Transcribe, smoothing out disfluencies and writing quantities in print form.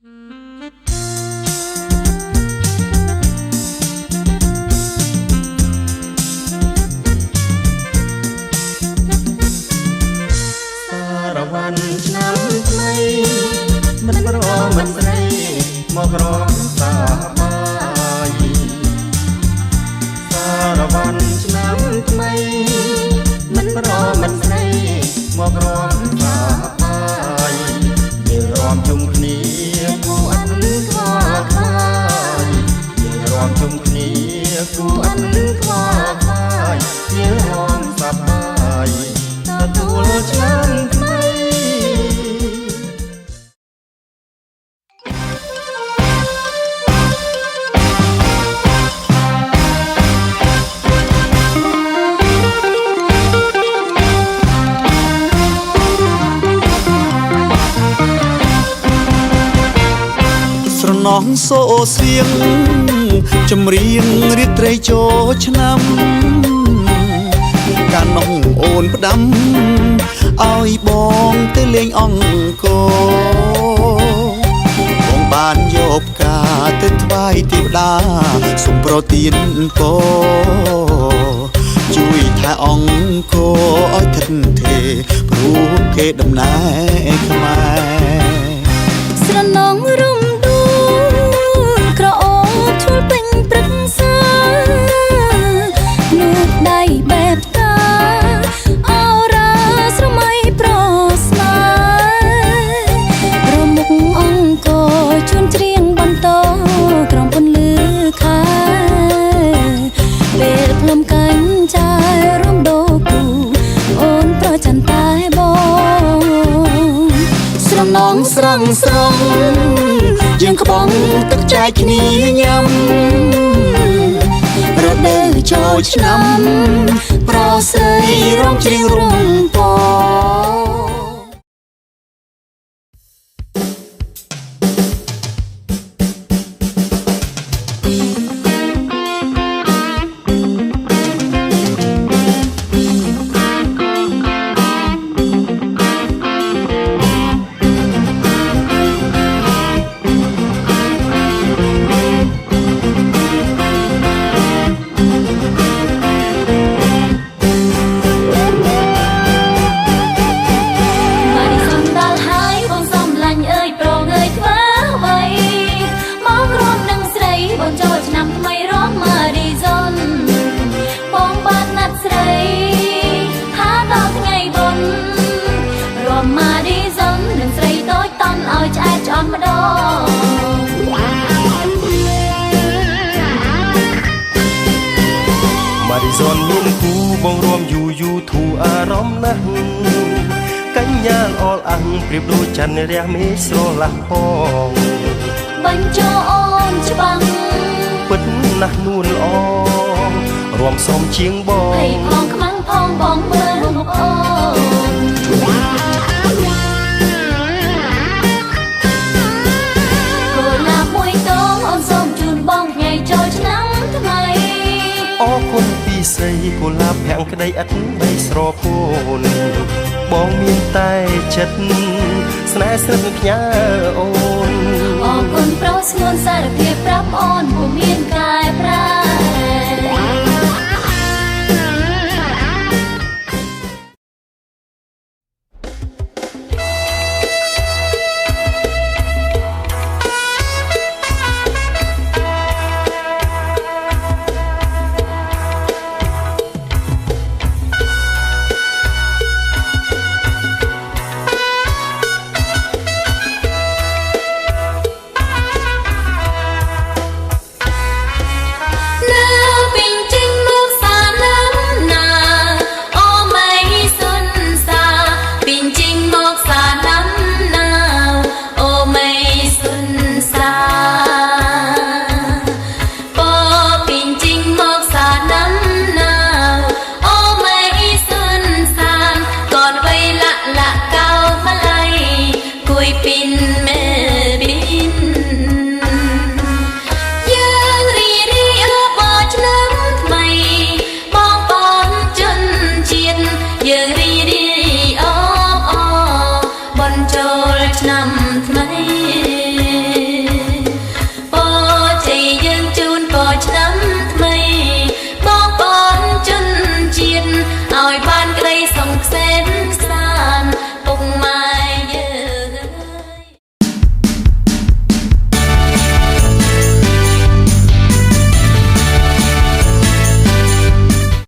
សារវ័នឆ្នាំថ្មីមិនប្រមិនស្រីមករំសាបាយសារវ័នឆ្នាំថ្មីមិនប្រមិនស្រីមករំសាបាយយើងរំជុំគ្នាគូអត់ខ្វល់ខ្វាយយើងរំជុំគ្នាគូអត់ខ្វល់ខ្វាយយើងរំសប្បាយទទួលឆ្នាំថ្មីស្រណោះសូសៀងចម្រៀងរាត្រីចូលឆ្នាំកាលនោះអូនផ្ដាំឲ្យបងទៅលេងអង្គបងបានយកផ្កាទៅថ្វាយទេវតាសូមប្រទានពរជួយថែអង្គឲ្យថិតទេព្រោះគេដំណើរខ្មែរស្រណងរំដួលក្រអូបឈុលពេញព្រឹកសានូកដៃបែបតាអរាស្រមៃប្រស្នារមុខអង្គជួនច្រៀងបន្តក្រំពន្លឺខែពេលភ្លុំកាញ់ចាយរំដោគូអូនប្រច័ន្ទតែបងស្រណងស្រងស្រងយើងក្បងទឹកចែកគ្នាញ៉ាំរដូវចូលឆ្នាំប្រស្រីរំច្រៀងរំពងម៉ារីសុនមានគូបងរួមយូយូធូអារម្មណ៍ណាស់កញ្ញាអលអាំងប្រៀបដូចច័ន្ទរះមេឃស្រឡះផងបញ្ចោអូនច្បាំងពិតណាស់នួនល្អរួមសំជាងបងហើយផងខ្មាំងផងបងមើលមុខអូនគូលាបមួយតងអូនសូមជូនបងថ្ងៃចូលឆ្នាំថ្មីអរគុណពីស្រីគូលាបភាំងក្តីឥតបីស្រពោនបងមានតែចិត្តស្នេហ៍ស្និទ្ធផ្ញើអូនអរគុណប្រុសស្ងួនសារភាពប្រាប់អូនពុំមានកែប្រែ